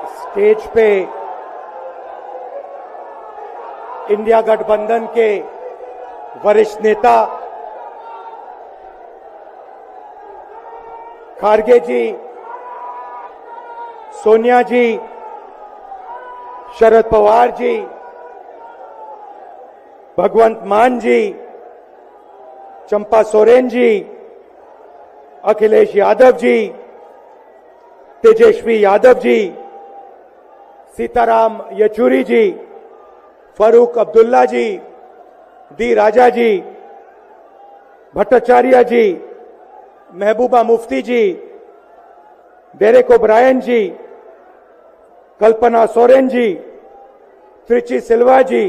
Stage पे India गठबंधन के वरिष्ठ नेता खारगे जी, सोनिया जी, शरद पवार जी, भगवंत मान जी, चंपा सोरेन जी, अखिलेश यादव जी, तेजस्वी यादव जी, सीताराम येचुरी जी, फारूक अब्दुल्ला जी, डी राजा जी, भट्टाचार्य जी, महबूबा मुफ्ती जी, डेरेक ओब्रायन जी, कल्पना सोरेन जी, त्रिची सिल्वा जी,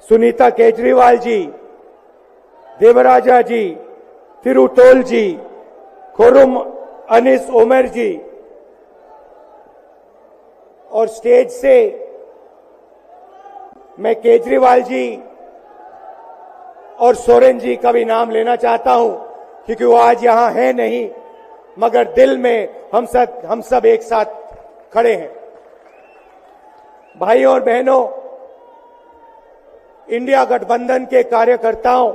सुनीता केजरीवाल जी, देवराजा जी, तिरुतोल जी, खुरुम अनीस उमर जी, और स्टेज से मैं केजरीवाल जी और सोरेन जी का भी नाम लेना चाहता हूं, क्योंकि वो आज यहां है नहीं, मगर दिल में हम सब एक साथ खड़े हैं। भाइयों और बहनों, इंडिया गठबंधन के कार्यकर्ताओं,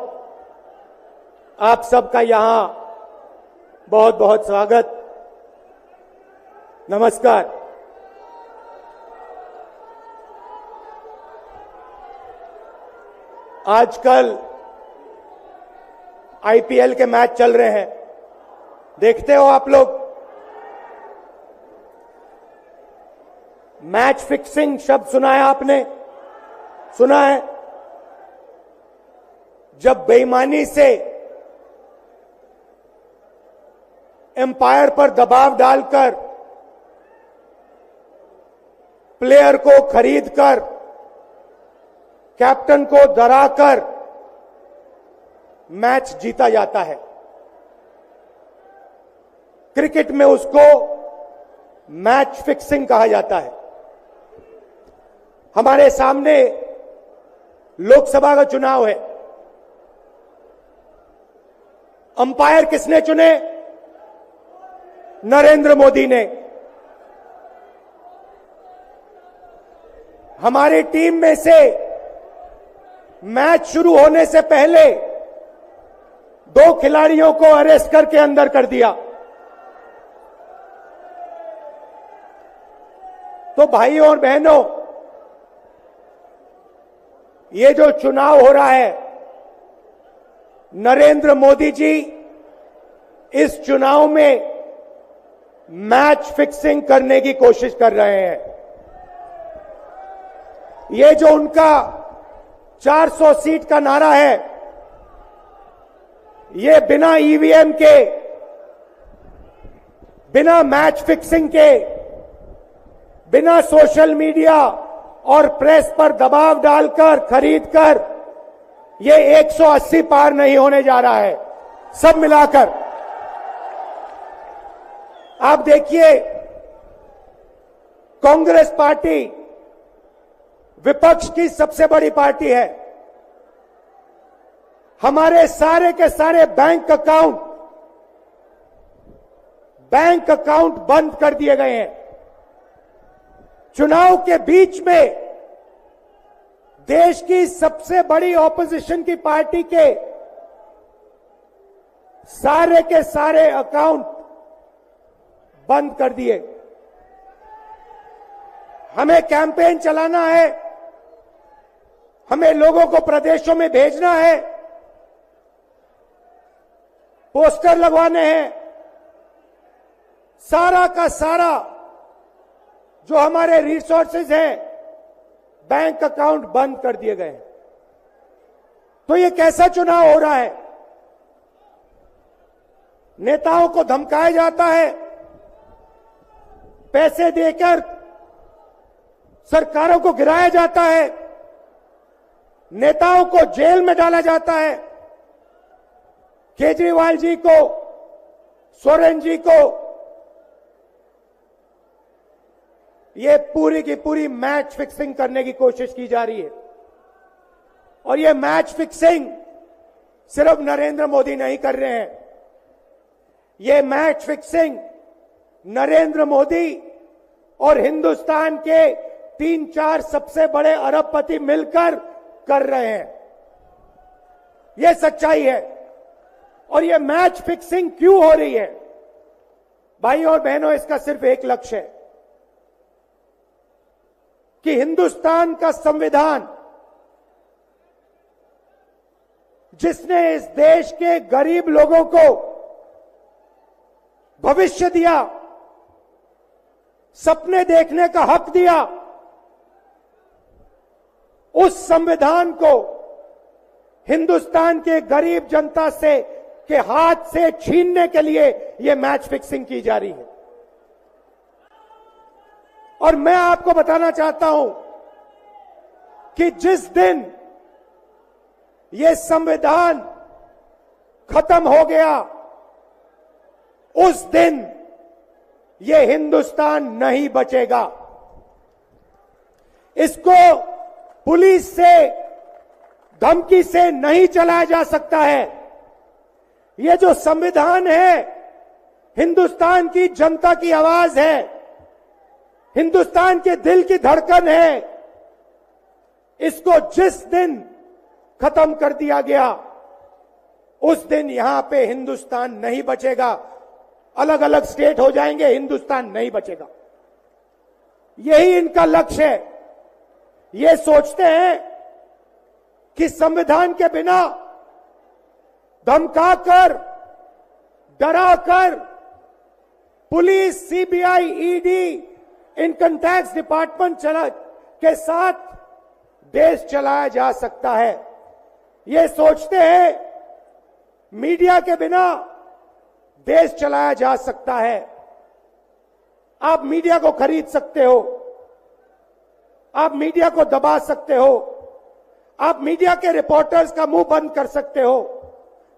आप सबका यहां बहुत बहुत स्वागत, नमस्कार। आजकल आईपीएल के मैच चल रहे हैं, देखते हो आप लोग। मैच फिक्सिंग शब्द सुना है आपने? सुना है? जब बेईमानी से एम्पायर पर दबाव डालकर प्लेयर को खरीदकर कैप्टन को डराकर मैच जीता जाता है। क्रिकेट में उसको मैच फिक्सिंग कहा जाता है। हमारे सामने लोकसभा का चुनाव है। अंपायर किसने चुने? नरेंद्र मोदी ने। हमारी टीम में से मैच शुरू होने से पहले 2 खिलाड़ियों को अरेस्ट करके अंदर कर दिया। तो भाइयों और बहनों, ये जो चुनाव हो रहा है, नरेंद्र मोदी जी इस चुनाव में मैच फिक्सिंग करने की कोशिश कर रहे हैं। ये जो उनका 400 सीट का नारा है, ये बिना ईवीएम के, बिना मैच फिक्सिंग के, बिना सोशल मीडिया और प्रेस पर दबाव डालकर खरीदकर, ये 180 पार नहीं होने जा रहा है। सब मिलाकर आप देखिए, कांग्रेस पार्टी विपक्ष की सबसे बड़ी पार्टी है। हमारे सारे के सारे बैंक अकाउंट बंद कर दिए गए हैं। चुनाव के बीच में देश की सबसे बड़ी ऑपोजिशन की पार्टी के सारे अकाउंट बंद कर दिए। हमें कैंपेन चलाना है, हमें लोगों को प्रदेशों में भेजना है, पोस्टर लगवाने हैं। सारा का सारा जो हमारे रिसोर्सेज हैं, बैंक अकाउंट बंद कर दिए गए हैं। तो ये कैसा चुनाव हो रहा है? नेताओं को धमकाया जाता है, पैसे देकर सरकारों को गिराया जाता है, नेताओं को जेल में डाला जाता है। केजरीवाल जी को, सोरेन जी को ये पूरी की पूरी मैच फिक्सिंग करने की कोशिश की जा रही है। और ये मैच फिक्सिंग सिर्फ नरेंद्र मोदी नहीं कर रहे हैं। ये मैच फिक्सिंग नरेंद्र मोदी और हिंदुस्तान के 3-4 सबसे बड़े अरबपति मिलकर कर रहे हैं। यह सच्चाई है। और यह मैच फिक्सिंग क्यों हो रही है? भाइयों और बहनों, इसका सिर्फ एक लक्ष्य है कि हिंदुस्तान का संविधान, जिसने इस देश के गरीब लोगों को भविष्य दिया, सपने देखने का हक दिया, उस संविधान को हिंदुस्तान के गरीब जनता से के हाथ से छीनने के लिए यह मैच फिक्सिंग की जा रही है। और मैं आपको बताना चाहता हूं कि जिस दिन यह संविधान खत्म हो गया, उस दिन यह हिंदुस्तान नहीं बचेगा। इसको पुलिस से, धमकी से नहीं चलाया जा सकता है। यह जो संविधान है, हिंदुस्तान की जनता की आवाज है, हिंदुस्तान के दिल की धड़कन है। इसको जिस दिन खत्म कर दिया गया, उस दिन यहां पे हिंदुस्तान नहीं बचेगा। अलग अलग स्टेट हो जाएंगे, हिंदुस्तान नहीं बचेगा। यही इनका लक्ष्य है। ये सोचते हैं कि संविधान के बिना धमकाकर, डराकर police, CBI, ED, income tax department के साथ देश चलाया जा सकता है। ये सोचते हैं मीडिया के बिना देश चलाया जा सकता है। आप मीडिया को खरीद सकते हो, आप मीडिया को दबा सकते हो, आप मीडिया के रिपोर्टर्स का मुंह बंद कर सकते हो,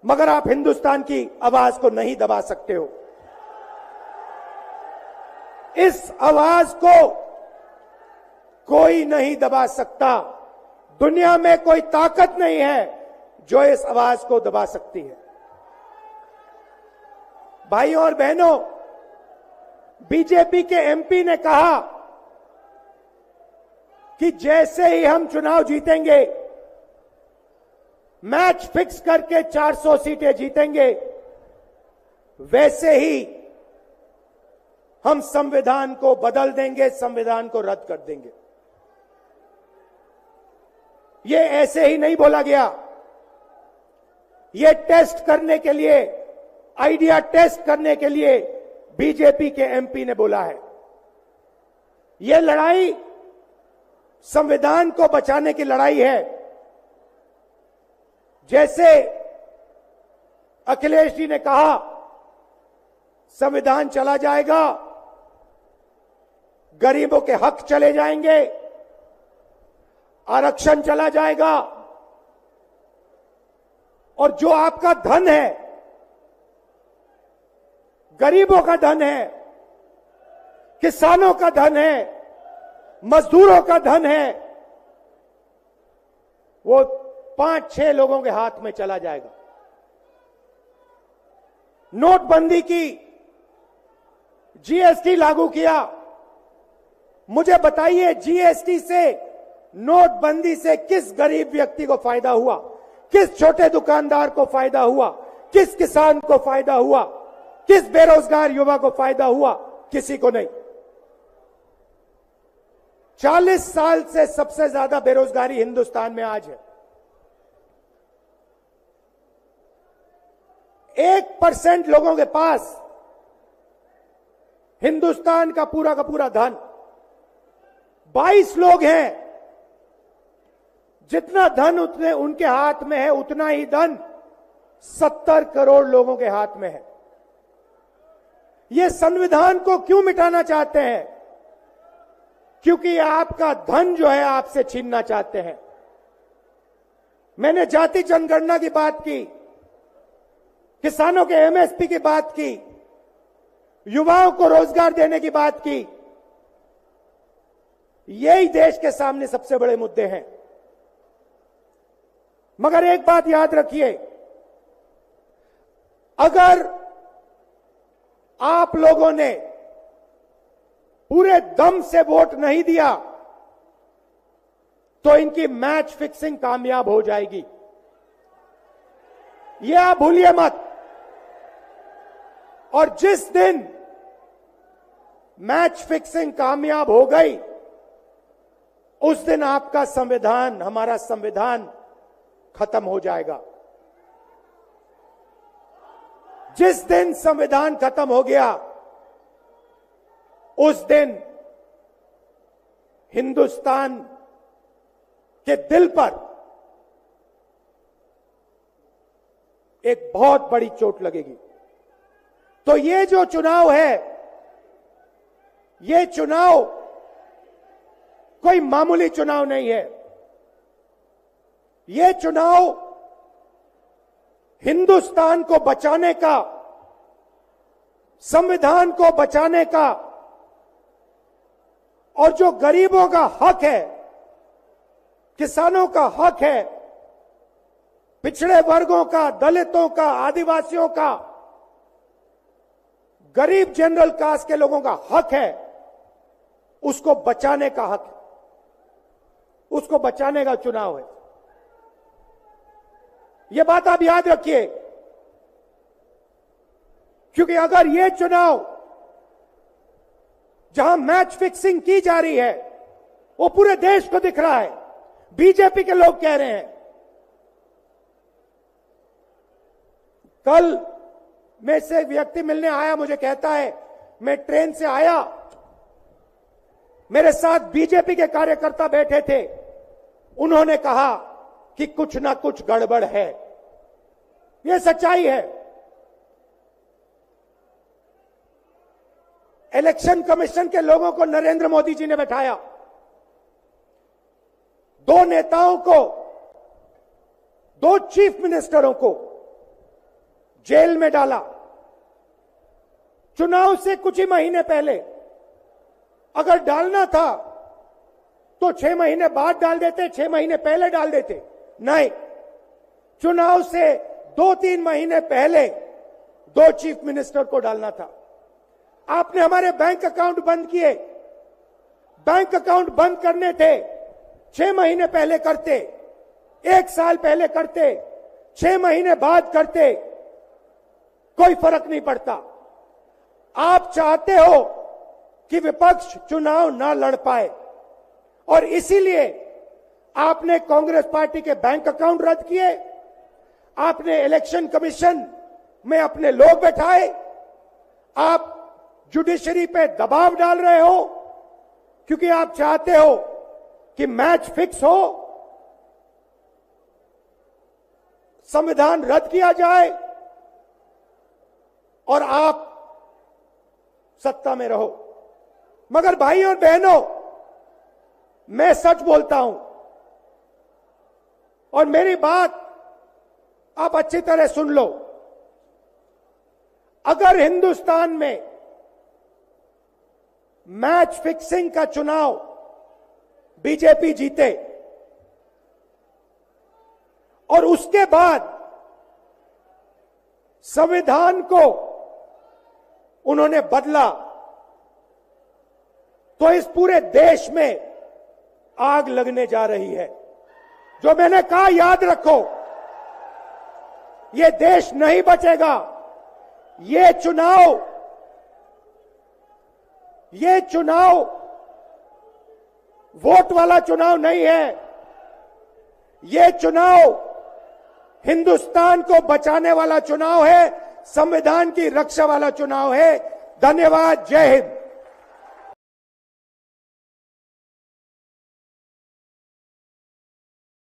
मगर आप हिंदुस्तान की आवाज को नहीं दबा सकते हो। इस आवाज को कोई नहीं दबा सकता। दुनिया में कोई ताकत नहीं है जो इस आवाज को दबा सकती है। भाइयों और बहनों, बीजेपी के एमपी ने कहा कि जैसे ही हम चुनाव जीतेंगे, मैच फिक्स करके 400 सीटें जीतेंगे, वैसे ही हम संविधान को बदल देंगे, संविधान को रद्द कर देंगे। ये ऐसे ही नहीं बोला गया। ये टेस्ट करने के लिए, आइडिया टेस्ट करने के लिए बीजेपी के एमपी ने बोला है। ये लड़ाई संविधान को बचाने की लड़ाई है। जैसे अखिलेश जी ने कहा, संविधान चला जाएगा, गरीबों के हक चले जाएंगे, आरक्षण चला जाएगा, और जो आपका धन है, गरीबों का धन है, किसानों का धन है, मजदूरों का धन है, वो 5-6 लोगों के हाथ में चला जाएगा। नोटबंदी की, जीएसटी लागू किया। मुझे बताइए, जीएसटी से, नोटबंदी से किस गरीब व्यक्ति को फायदा हुआ? किस छोटे दुकानदार को फायदा हुआ? किस किसान को फायदा हुआ? किस बेरोजगार युवा को फायदा हुआ? किसी को नहीं। 40 साल से सबसे ज्यादा बेरोजगारी हिंदुस्तान में आज है। 1% लोगों के पास हिंदुस्तान का पूरा धन, 22 लोग हैं। जितना धन उतने उनके हाथ में है, उतना ही धन 70 करोड़ लोगों के हाथ में है। ये संविधान को क्यों मिटाना चाहते हैं? क्योंकि आपका धन जो है आपसे छीनना चाहते हैं। मैंने जाति जनगणना की बात की, किसानों के एमएसपी की बात की, युवाओं को रोजगार देने की बात की। यही देश के सामने सबसे बड़े मुद्दे हैं। मगर एक बात याद रखिए, अगर आप लोगों ने पूरे दम से वोट नहीं दिया तो इनकी मैच फिक्सिंग कामयाब हो जाएगी। ये आप भूलिए मत। और जिस दिन मैच फिक्सिंग कामयाब हो गई, उस दिन आपका संविधान, हमारा संविधान खत्म हो जाएगा। जिस दिन संविधान खत्म हो गया, उस दिन हिंदुस्तान के दिल पर एक बहुत बड़ी चोट लगेगी। तो ये जो चुनाव है, ये चुनाव कोई मामूली चुनाव नहीं है। ये चुनाव हिंदुस्तान को बचाने का, संविधान को बचाने का, और जो गरीबों का हक है, किसानों का हक है, पिछड़े वर्गों का, दलितों का, आदिवासियों का, गरीब जनरल कास्ट के लोगों का हक है, उसको बचाने का हक है, उसको बचाने का चुनाव है। यह बात आप याद रखिए, क्योंकि अगर यह चुनाव जहां मैच फिक्सिंग की जा रही है, वो पूरे देश को दिख रहा है, बीजेपी के लोग कह रहे हैं। कल में से एक व्यक्ति मिलने आया, मुझे कहता है मैं ट्रेन से आया, मेरे साथ बीजेपी के कार्यकर्ता बैठे थे, उन्होंने कहा कि कुछ ना कुछ गड़बड़ है। यह सच्चाई है। इलेक्शन कमीशन के लोगों को नरेंद्र मोदी जी ने बैठाया, दो नेताओं को, दो चीफ मिनिस्टरों को जेल में डाला। चुनाव से कुछ ही महीने पहले अगर डालना था तो 6 महीने बाद डाल देते, 6 महीने पहले डाल देते। नहीं, चुनाव से 2-3 महीने पहले 2 चीफ मिनिस्टर को डालना था। आपने हमारे बैंक अकाउंट बंद किए। बैंक अकाउंट बंद करने थे, 6 महीने पहले करते, 1 साल पहले करते, 6 महीने बाद करते, कोई फर्क नहीं पड़ता। आप चाहते हो कि विपक्ष चुनाव ना लड़ पाए, और इसीलिए आपने कांग्रेस पार्टी के बैंक अकाउंट रद्द किए, आपने इलेक्शन कमीशन में अपने लोग बैठाए, आप जुडिशरी पे दबाव डाल रहे हो, क्योंकि आप चाहते हो कि मैच फिक्स हो, संविधान रद्द किया जाए और आप सत्ता में रहो। मगर भाई और बहनों, मैं सच बोलता हूं, और मेरी बात आप अच्छी तरह सुन लो। अगर हिंदुस्तान में मैच फिक्सिंग का चुनाव बीजेपी जीते और उसके बाद संविधान को उन्होंने बदला, तो इस पूरे देश में आग लगने जा रही है। जो मैंने कहा याद रखो, ये देश नहीं बचेगा। ये चुनाव वोट वाला चुनाव नहीं है। ये चुनाव हिंदुस्तान को बचाने वाला चुनाव है, संविधान की रक्षा वाला चुनाव है। धन्यवाद। जय हिंद।